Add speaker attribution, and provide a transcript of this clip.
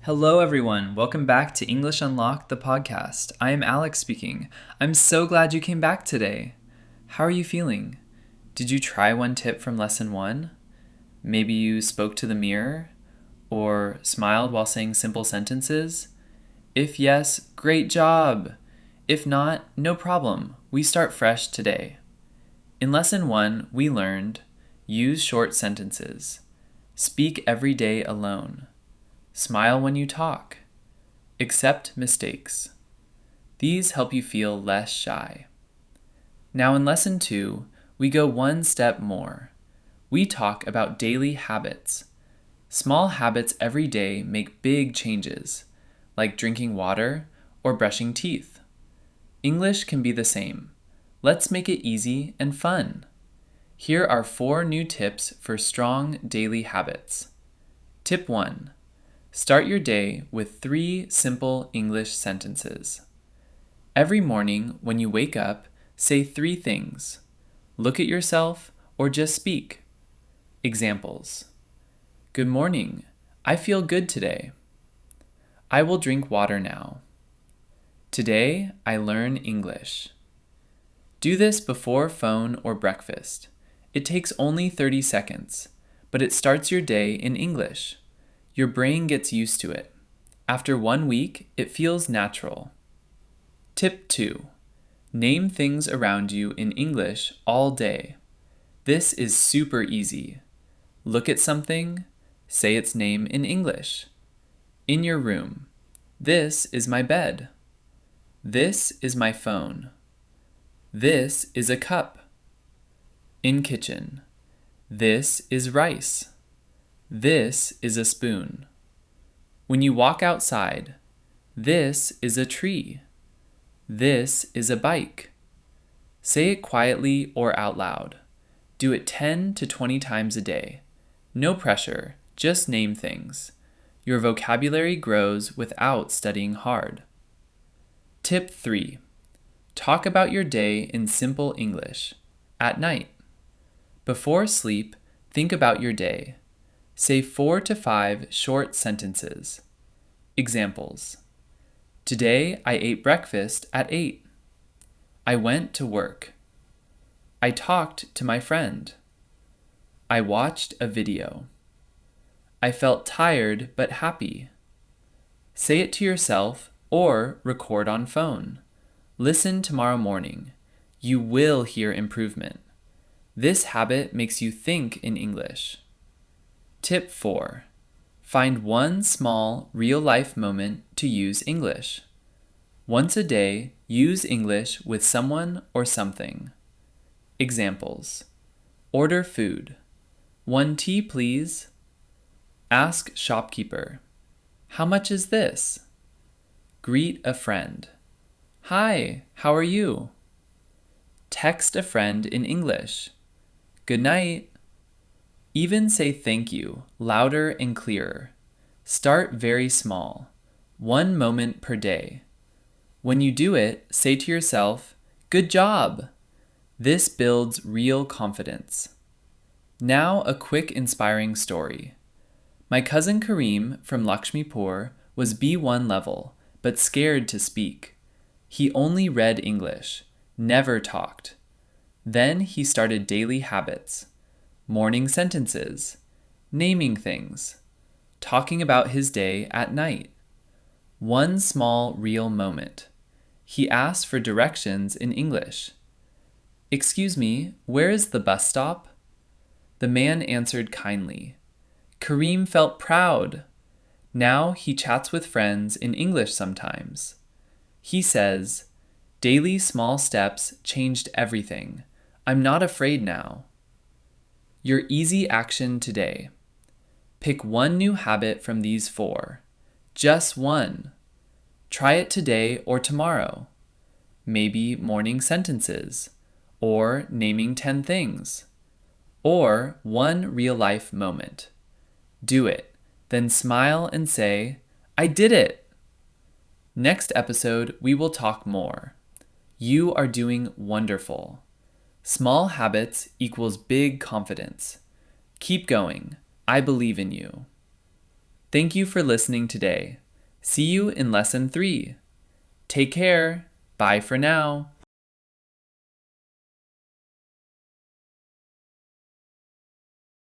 Speaker 1: Hello, everyone. Welcome back to English Unlocked, the podcast. I am Alex speaking. I'm so glad you came back today. How are you feeling? Did you try one tip from lesson 1? Maybe you spoke to the mirror or smiled while saying simple sentences? If yes, great job. If not, no problem. We start fresh today. In lesson 1, we learned use short sentences, speak every day alone, smile when you talk, accept mistakes. These help you feel less shy. Now in lesson 2, we go one step more. We talk about daily habits. Small habits every day make big changes, like drinking water or brushing teeth. English can be the same. Let's make it easy and fun. Here are 4 new tips for strong daily habits. Tip 1. Start your day with 3 simple English sentences. Every morning when you wake up, say 3 things. Look at yourself or just speak. Examples. Good morning. I feel good today. I will drink water now. Today I learn English. Do this before phone or breakfast. It takes only 30 seconds, but it starts your day in English. Your brain gets used to it. After 1 week, it feels natural. Tip 2. Name things around you in English all day. This is super easy. Look at something, say its name in English. In your room, this is my bed. This is my phone. This is a cup. In kitchen, this is rice. This is a spoon. When you walk outside, this is a tree. This is a bike. Say it quietly or out loud. Do it 10 to 20 times a day. No pressure, just name things. Your vocabulary grows without studying hard. Tip 3. Talk about your day in simple English. At night. Before sleep, think about your day. Say 4 to 5 short sentences. Examples. Today I ate breakfast at 8. I went to work. I talked to my friend. I watched a video. I felt tired but happy. Say it to yourself or record on phone. Listen tomorrow morning. You will hear improvement. This habit makes you think in English. Tip 4. Find one small, real-life moment to use English. Once a day, use English with someone or something. Examples. Order food. 1 tea, please. Ask shopkeeper. How much is this? Greet a friend. Hi, how are you? Text a friend in English. Good night. Even say thank you, louder and clearer. Start very small, 1 moment per day. When you do it, say to yourself, good job. This builds real confidence. Now a quick inspiring story. My cousin Kareem from Lakshmipur was B1 level, but scared to speak. He only read English, never talked. Then he started daily habits. Morning sentences, naming things, talking about his day at night. 1 small real moment. He asked for directions in English. Excuse me, where is the bus stop? The man answered kindly. Kareem felt proud. Now he chats with friends in English sometimes. He says, daily small steps changed everything. I'm not afraid now. Your easy action today. Pick 1 new habit from these 4. Just 1. Try it today or tomorrow. Maybe morning sentences, or naming 10 things, or 1 real-life moment. Do it, then smile and say, I did it! Next episode, we will talk more. You are doing wonderful. Small habits equals big confidence. Keep going. I believe in you. Thank you for listening today. See you in Lesson 3. Take care. Bye for now.